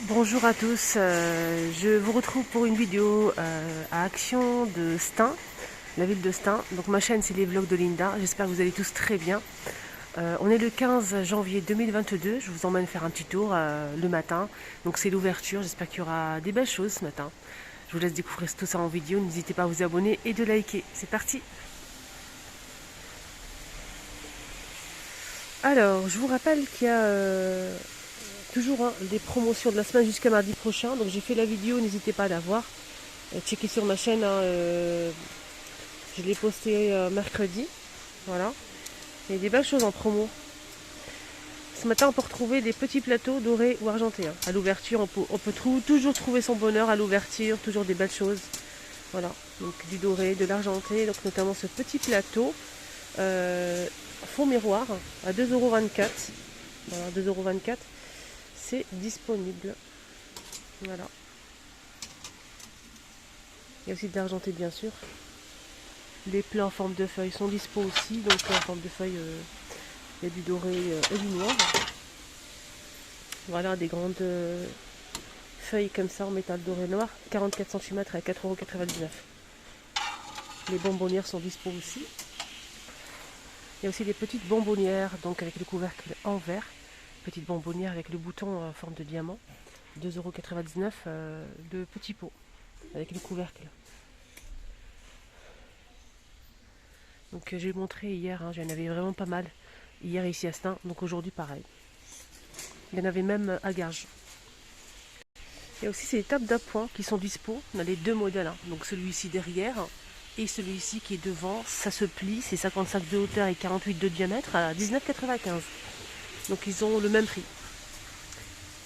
Bonjour à tous, je vous retrouve pour une vidéo à Action de Stein, la ville de Stein. Donc ma chaîne c'est les vlogs de Linda, j'espère que vous allez tous très bien. On est le 15 janvier 2022, je vous emmène faire un petit tour le matin. Donc c'est l'ouverture, j'espère qu'il y aura des belles choses ce matin. Je vous laisse découvrir tout ça en vidéo, n'hésitez pas à vous abonner et de liker. C'est parti! Alors, je vous rappelle qu'il y a toujours des promotions de la semaine jusqu'à mardi prochain. Donc j'ai fait la vidéo, n'hésitez pas à la voir. Checkez sur ma chaîne, je l'ai posté mercredi. Voilà. Il y a des belles choses en promo. Ce matin, on peut retrouver des petits plateaux dorés ou argentés. À l'ouverture, on peut toujours trouver son bonheur à l'ouverture, toujours des belles choses. Voilà. Donc du doré, de l'argenté, donc notamment ce petit plateau fond miroir à 2,24 €. Voilà, 2,24 €. C'est disponible. Voilà. Il y a aussi de l'argenté bien sûr. Les plats en forme de feuilles sont dispo aussi. Donc en forme de feuilles, il y a du doré et du noir. Voilà, des grandes feuilles comme ça en métal doré noir. 44 cm à 4,99 €. Les bonbonnières sont dispo aussi. Il y a aussi des petites bonbonnières, donc avec le couvercle en verre. Petite bonbonnière avec le bouton en forme de diamant. 2,99 € de petits pots avec le couvercle. Donc j'ai montré hier, j'en avais vraiment pas mal. Hier ici à Stein, donc aujourd'hui pareil. Il y en avait même à Garges. Il y a aussi ces tables d'appoint qui sont dispo. On a les deux modèles, donc celui-ci derrière et celui-ci qui est devant. Ça se plie, c'est 55 de hauteur et 48 de diamètre à 19,95 €. Donc ils ont le même prix.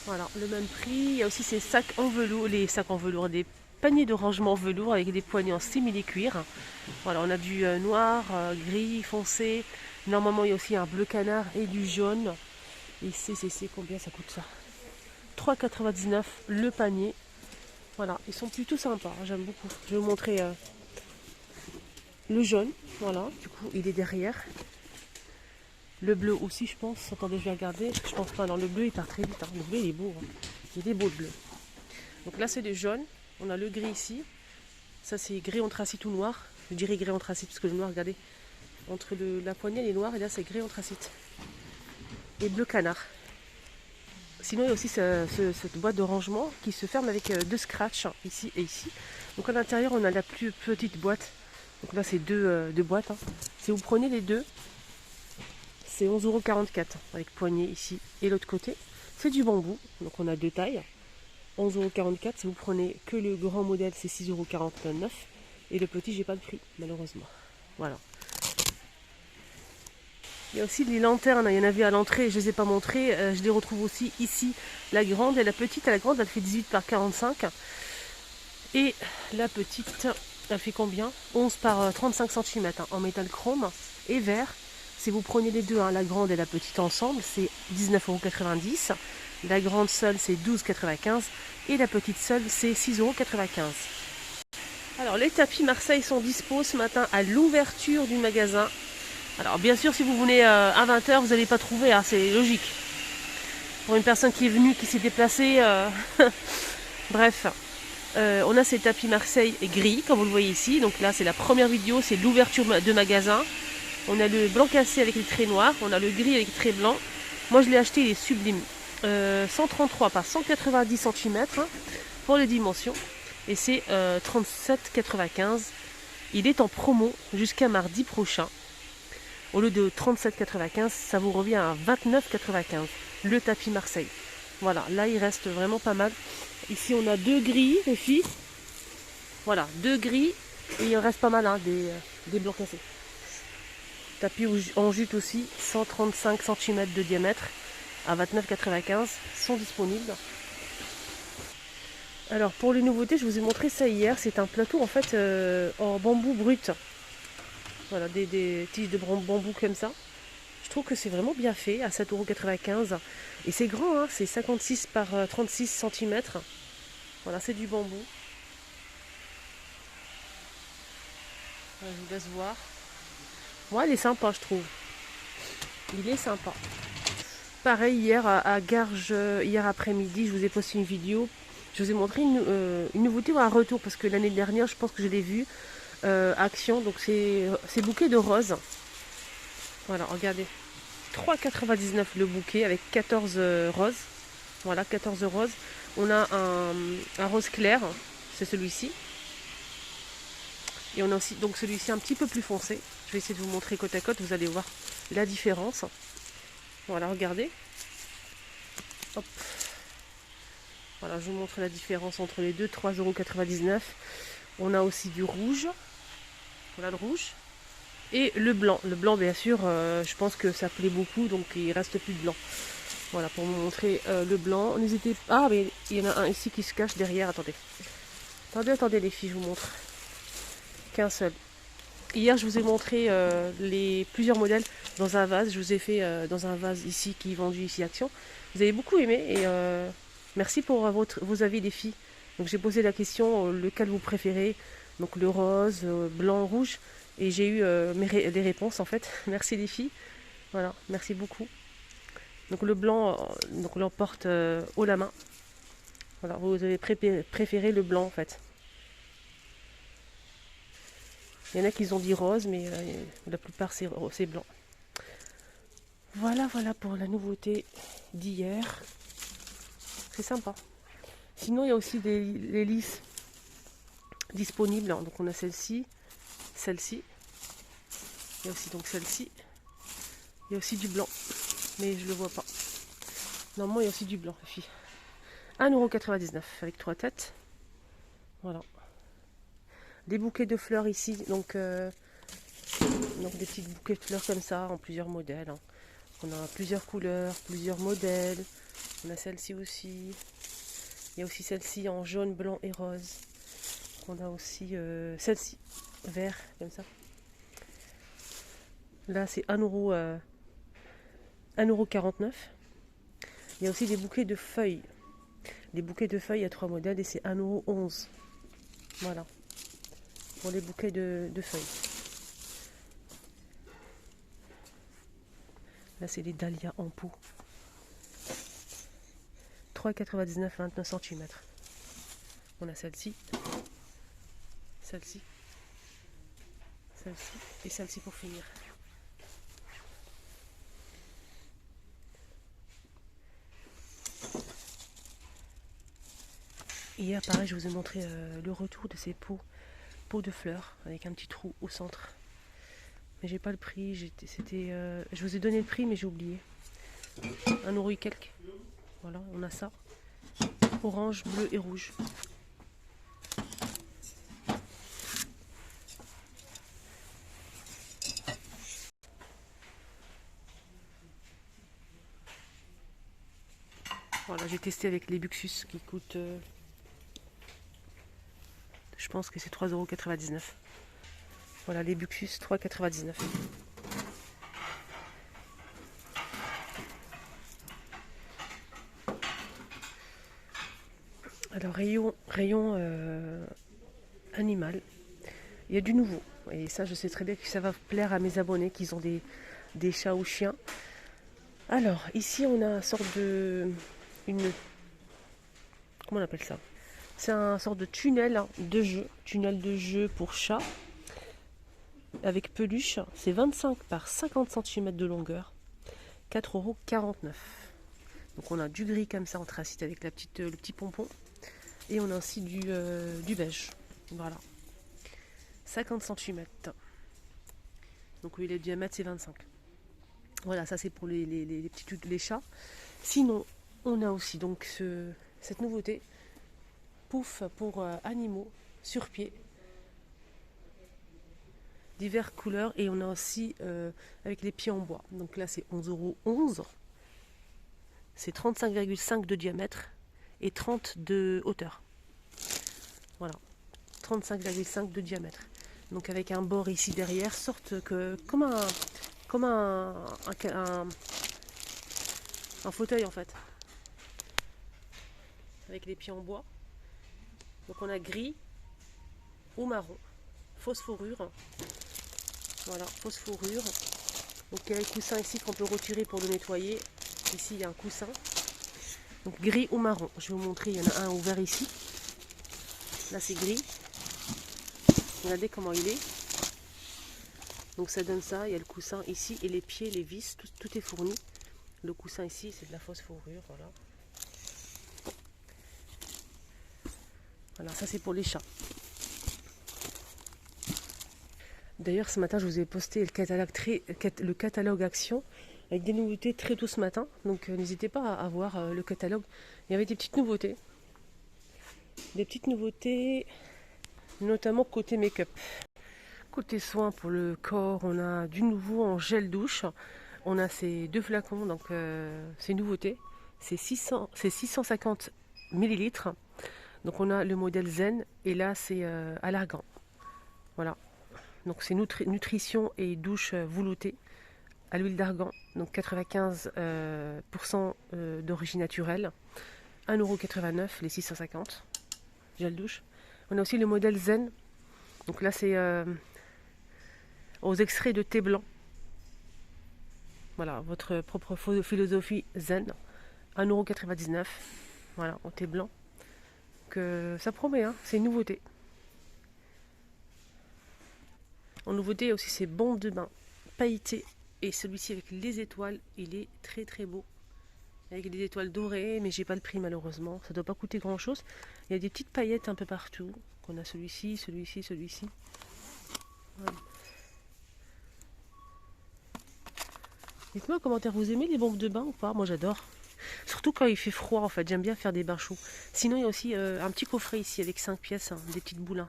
Voilà, le même prix. Il y a aussi ces sacs en velours, les sacs en velours, des paniers de rangement en velours avec des poignées en simili-cuir. Voilà, on a du noir, gris, foncé. Normalement, il y a aussi un bleu canard et du jaune. Et c'est combien ça coûte ça? 3,99 € le panier. Voilà, ils sont plutôt sympas, j'aime beaucoup. Je vais vous montrer le jaune. Voilà, du coup, il est derrière. Le bleu aussi, je pense. Attendez, je vais regarder. Je pense pas. Non, le bleu, il part très vite. Le bleu, il est beau. Il est beau, le bleu. Donc là, c'est le jaune. On a le gris ici. Ça, c'est gris anthracite ou noir. Je dirais gris anthracite parce que le noir, regardez, entre la poignée, elle est noire et là, c'est gris anthracite. Et bleu canard. Sinon, il y a aussi cette boîte de rangement qui se ferme avec deux scratchs, ici et ici. Donc à l'intérieur, on a la plus petite boîte. Donc là, c'est deux boîtes. Si vous prenez les deux, c'est 11,44 € avec poignée ici et l'autre côté. C'est du bambou, donc on a deux tailles. 11,44 €. Si vous prenez que le grand modèle, c'est 6,49 € et le petit, j'ai pas de prix, malheureusement. Voilà. Il y a aussi les lanternes, il y en avait à l'entrée, je ne les ai pas montrées. Je les retrouve aussi ici, la grande et la petite. La grande, elle fait 18 par 45. Et la petite, elle fait combien? 11 par 35 cm en métal chrome et vert. Si vous prenez les deux, la grande et la petite ensemble, c'est 19,90 €. La grande seule, c'est 12,95 € et la petite seule, c'est 6,95 €. Alors, les tapis Marseille sont dispo ce matin à l'ouverture du magasin. Alors, bien sûr, si vous venez à 20 h, vous n'allez pas trouver, c'est logique. Pour une personne qui est venue, qui s'est déplacée, bref. On a ces tapis Marseille gris, comme vous le voyez ici. Donc là, c'est la première vidéo, c'est l'ouverture de magasin. On a le blanc cassé avec les traits noirs. On a le gris avec les traits blancs. Moi, je l'ai acheté, il est sublime. 133 par 190 cm pour les dimensions. Et c'est 37,95 €. Il est en promo jusqu'à mardi prochain. Au lieu de 37,95 €, ça vous revient à 29,95 € le tapis Marseille. Voilà, là il reste vraiment pas mal. Ici on a deux gris, les filles. Voilà, deux gris et il reste pas mal des blancs cassés. Tapis en jute aussi, 135 cm de diamètre à 29,95 € sont disponibles. Alors pour les nouveautés, je vous ai montré ça hier. C'est un plateau en fait en bambou brut. Voilà, des tiges de bambou comme ça. Je trouve que c'est vraiment bien fait à 7,95 €. Et c'est grand, c'est 56 par 36 cm. Voilà, c'est du bambou. Voilà, je vous laisse voir. Moi, il est sympa, je trouve. Il est sympa. Pareil, hier à Garges, hier après-midi, je vous ai posté une vidéo. Je vous ai montré une nouveauté ou un retour, parce que l'année dernière, je pense que je l'ai vu, Action. Donc c'est bouquet de roses. Voilà, regardez. 3,99 le bouquet avec 14 roses. Voilà, 14 roses. On a un rose clair, c'est celui-ci. Et on a aussi donc celui-ci un petit peu plus foncé. Je vais essayer de vous montrer côte à côte, vous allez voir la différence. Voilà, regardez. Hop. Voilà, je vous montre la différence entre les deux, 3,99 €. On a aussi du rouge. Voilà le rouge. Et le blanc. Le blanc, bien sûr, je pense que ça plaît beaucoup, donc il reste plus de blanc. Voilà, pour vous montrer le blanc. N'hésitez pas. Ah, mais il y en a un ici qui se cache derrière. Attendez. Attendez les filles, je vous montre. Qu'un seul. Hier, je vous ai montré plusieurs modèles dans un vase. Je vous ai fait dans un vase ici qui est vendu ici Action. Vous avez beaucoup aimé et merci pour vos avis les filles. Donc j'ai posé la question lequel vous préférez. Donc le rose, blanc, rouge. Et j'ai eu des réponses en fait. Merci les filles. Voilà, merci beaucoup. Donc le blanc, donc on l'emporte haut la main. Voilà, vous avez préféré le blanc en fait. Il y en a qui ont dit rose, mais la plupart c'est blanc. Voilà pour la nouveauté d'hier. C'est sympa. Sinon, il y a aussi les lisses disponibles. Donc on a celle-ci, celle-ci. Il y a aussi donc celle-ci. Il y a aussi du blanc, mais je le vois pas. Normalement, il y a aussi du blanc, les filles. 1,99 € avec 3 têtes. Voilà. Des bouquets de fleurs ici, donc des petits bouquets de fleurs comme ça, en plusieurs modèles. Hein. On a plusieurs couleurs, plusieurs modèles. On a celle-ci aussi. Il y a aussi celle-ci en jaune, blanc et rose. On a aussi celle-ci, vert, comme ça. Là, c'est 1,49 €. Il y a aussi des bouquets de feuilles. Les bouquets de feuilles, il y a 3 modèles et c'est 1,11 €. Voilà. Pour les bouquets de feuilles. Là, c'est les dahlias en pot. 3,99 €, 29 cm. On a celle-ci, celle-ci, celle-ci et celle-ci pour finir. Hier, pareil, je vous ai montré le retour de ces pots de fleurs avec un petit trou au centre. Mais j'ai pas le prix. Je vous ai donné le prix, mais j'ai oublié. 1 € et quelques. Voilà, on a ça. Orange, bleu et rouge. Voilà, j'ai testé avec les Buxus qui coûtent. Je pense que c'est 3,99 €. Voilà, les Buxus, 3,99 €. Alors, rayon animal. Il y a du nouveau. Et ça, je sais très bien que ça va plaire à mes abonnés qui ont des chats ou chiens. Alors, ici, on a une sorte de... Comment on appelle ça? C'est un sorte de tunnel de jeu pour chat. Avec peluche. C'est 25 par 50 cm de longueur. 4,49 €. Donc on a du gris comme ça anthracite avec le petit pompon. Et on a aussi du beige. Voilà. 50 cm. Donc oui, le diamètre c'est 25. Voilà, ça c'est pour les chats. Sinon, on a aussi donc cette nouveauté. Pouf pour animaux sur pied. Diverses couleurs. Et on a aussi avec les pieds en bois. Donc là c'est 11,11 €. C'est 35,5 de diamètre et 30 de hauteur. Voilà. 35,5 de diamètre. Donc avec un bord ici derrière, sorte que comme un fauteuil en fait. Avec les pieds en bois. Donc on a gris ou marron. Fausse fourrure. Voilà, fausse fourrure. Donc il y a les coussins ici qu'on peut retirer pour le nettoyer. Ici, il y a un coussin. Donc gris ou marron. Je vais vous montrer, il y en a un ouvert ici. Là, c'est gris. Regardez comment il est. Donc ça donne ça. Il y a le coussin ici et les pieds, les vis, tout est fourni. Le coussin ici, c'est de la fausse fourrure. Voilà. Voilà, ça c'est pour les chats. D'ailleurs, ce matin, je vous ai posté le catalogue Action avec des nouveautés très tôt ce matin. Donc, n'hésitez pas à voir le catalogue. Il y avait des petites nouveautés. Des petites nouveautés, notamment côté make-up. Côté soins pour le corps, on a du nouveau en gel douche. On a ces 2 flacons, donc c'est nouveauté. C'est 650 millilitres. Donc, on a le modèle Zen et là, c'est à l'argan. Voilà. Donc c'est nutrition et douche veloutée à l'huile d'argan, donc 95% d'origine naturelle, 1,89 € les 650 gel douche. On a aussi le modèle Zen, donc là c'est aux extraits de thé blanc. Voilà, votre propre philosophie Zen, 1,99 €, voilà, au thé blanc. Que ça promet, hein, c'est une nouveauté. En nouveauté aussi ces bombes de bain pailletées et celui-ci avec les étoiles, il est très très beau. Avec des étoiles dorées, mais j'ai pas le prix malheureusement, ça doit pas coûter grand chose. Il y a des petites paillettes un peu partout. On a celui-ci, celui-ci, celui-ci. Voilà. Dites-moi en commentaire, vous aimez les bombes de bain ou pas? Moi j'adore. Surtout quand il fait froid en fait, j'aime bien faire des bains chauds. Sinon il y a aussi un petit coffret ici avec 5 pièces, hein, des petites boules.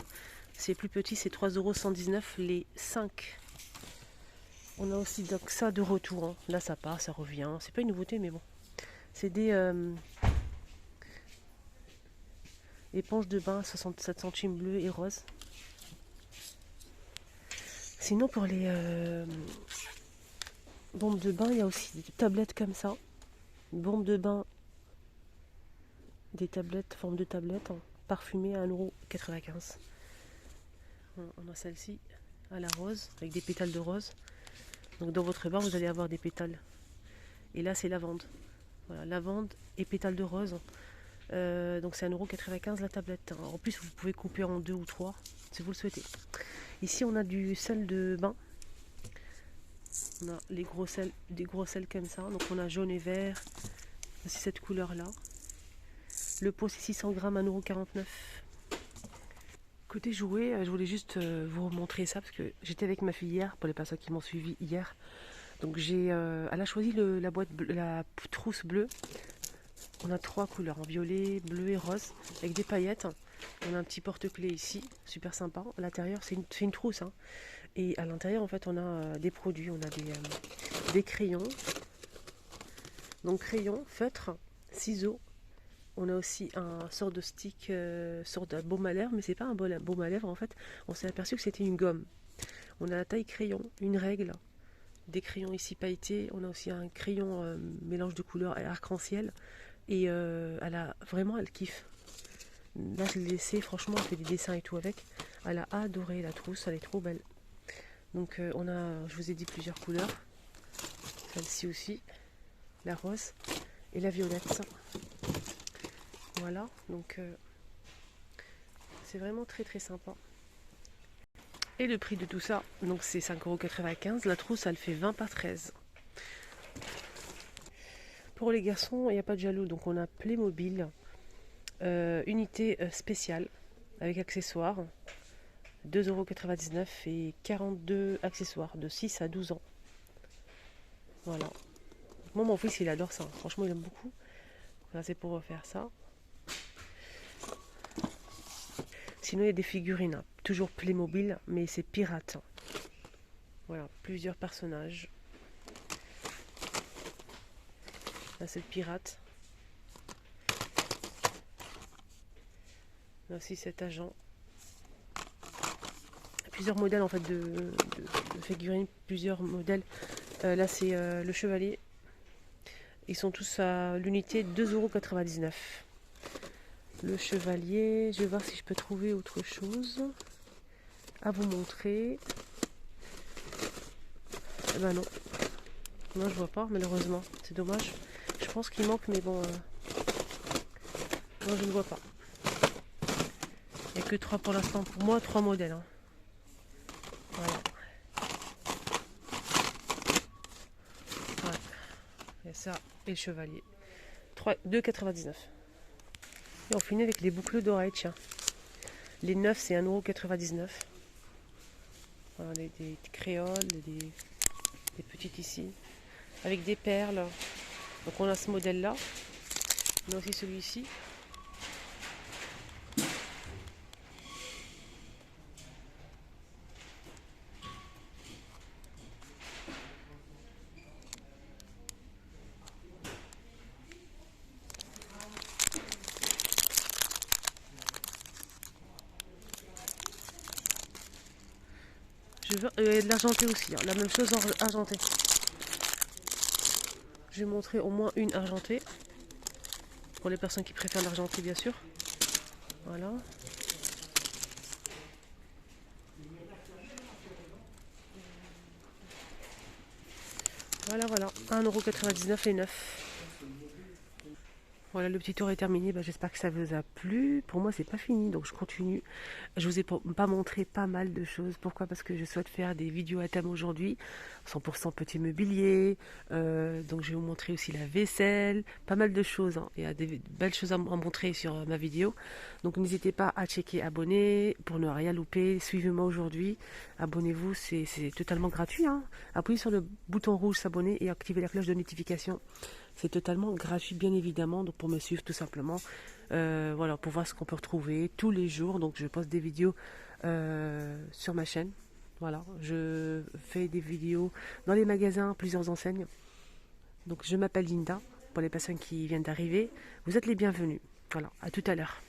C'est plus petit, c'est 3,119 € les 5. On a aussi donc ça de retour. Hein. Là ça part, ça revient. C'est pas une nouveauté mais bon. C'est des éponges de bain 67 centimes bleu et rose. Sinon pour les bombes de bain, il y a aussi des tablettes comme ça. Une bombe de bain, des tablettes, forme de tablette, hein, parfumée à 1,95 €. On a celle-ci à la rose, avec des pétales de rose. Donc dans votre bain, vous allez avoir des pétales. Et là, c'est lavande. Voilà, lavande et pétales de rose. Donc c'est 1,95 € la tablette. En plus, vous pouvez couper en 2 ou 3, si vous le souhaitez. Ici, on a du sel de bain. On a des gros sels comme ça. Donc on a jaune et vert. C'est cette couleur-là. Le pot, c'est 600 grammes, 1,49 €. Côté jouets, je voulais juste vous montrer ça parce que j'étais avec ma fille hier, pour les personnes qui m'ont suivi hier. Donc elle a choisi la trousse bleue. On a 3 couleurs, en violet, bleu et rose, avec des paillettes. On a un petit porte-clés ici, super sympa. À l'intérieur, c'est une trousse. Hein. Et à l'intérieur, en fait, on a des produits. On a des crayons. Donc crayons, feutres, ciseaux. On a aussi un sort de stick, sort de baume à lèvres, mais c'est pas un baume à lèvres en fait. On s'est aperçu que c'était une gomme. On a la taille crayon, une règle, des crayons ici pailletés. On a aussi un crayon mélange de couleurs arc-en-ciel. Et elle kiffe. Là je l'ai laissé, franchement elle fait des dessins et tout avec. Elle a adoré la trousse, elle est trop belle. Donc je vous ai dit plusieurs couleurs. Celle-ci aussi, la rose et la violette. Voilà, donc c'est vraiment très très sympa. Et le prix de tout ça, donc c'est 5,95 €. La trousse, elle fait 20 par 13. Pour les garçons, il n'y a pas de jaloux, donc on a Playmobil, unité spéciale avec accessoires, 2,99 € et 42 accessoires de 6 à 12 ans. Voilà. Moi, mon fils, il adore ça. Franchement, il aime beaucoup. Voilà, c'est pour refaire ça. Sinon, il y a des figurines, hein. Toujours Playmobil, mais c'est pirate. Voilà, plusieurs personnages. Là, c'est le pirate. Là aussi, cet agent. Plusieurs modèles en fait de figurines, plusieurs modèles. Là, c'est le chevalier. Ils sont tous à l'unité 2,99 €. Le chevalier, je vais voir si je peux trouver autre chose à vous montrer. Eh ben non, je vois pas malheureusement, c'est dommage. je pense qu'il manque, mais bon, moi je ne vois pas. Il n'y a que 3 pour l'instant pour moi, 3 modèles. Hein. Voilà. Ouais. Il y a ça et le chevalier. 2,99. Et on finit avec les boucles d'oreilles, tiens. Les 9 c'est 1,99 €. Voilà, des créoles, des petites ici. Avec des perles. Donc on a ce modèle là. On a aussi celui-ci. Je veux de l'argenté aussi, hein. La même chose en argenté. Je vais montrer au moins une argentée. Pour les personnes qui préfèrent l'argenté, bien sûr. Voilà. Voilà, voilà. 1,99 € les 9. Voilà, le petit tour est terminé. J'espère que ça vous a plu. Pour moi, c'est pas fini, donc je continue. Je vous ai pas montré pas mal de choses. Pourquoi? Parce que je souhaite faire des vidéos à thème aujourd'hui. 100% petit mobilier. Donc, je vais vous montrer aussi la vaisselle. Pas mal de choses. Hein. Il y a des belles choses à montrer sur ma vidéo. Donc, n'hésitez pas à checker abonner pour ne rien louper. Suivez-moi aujourd'hui. Abonnez-vous, c'est totalement gratuit. Hein. Appuyez sur le bouton rouge s'abonner et activez la cloche de notification. C'est totalement gratuit, bien évidemment, donc pour me suivre tout simplement. Voilà, pour voir ce qu'on peut retrouver tous les jours. Donc je poste des vidéos sur ma chaîne. Voilà, je fais des vidéos dans les magasins, plusieurs enseignes. Donc je m'appelle Linda, pour les personnes qui viennent d'arriver. Vous êtes les bienvenus. Voilà, à tout à l'heure.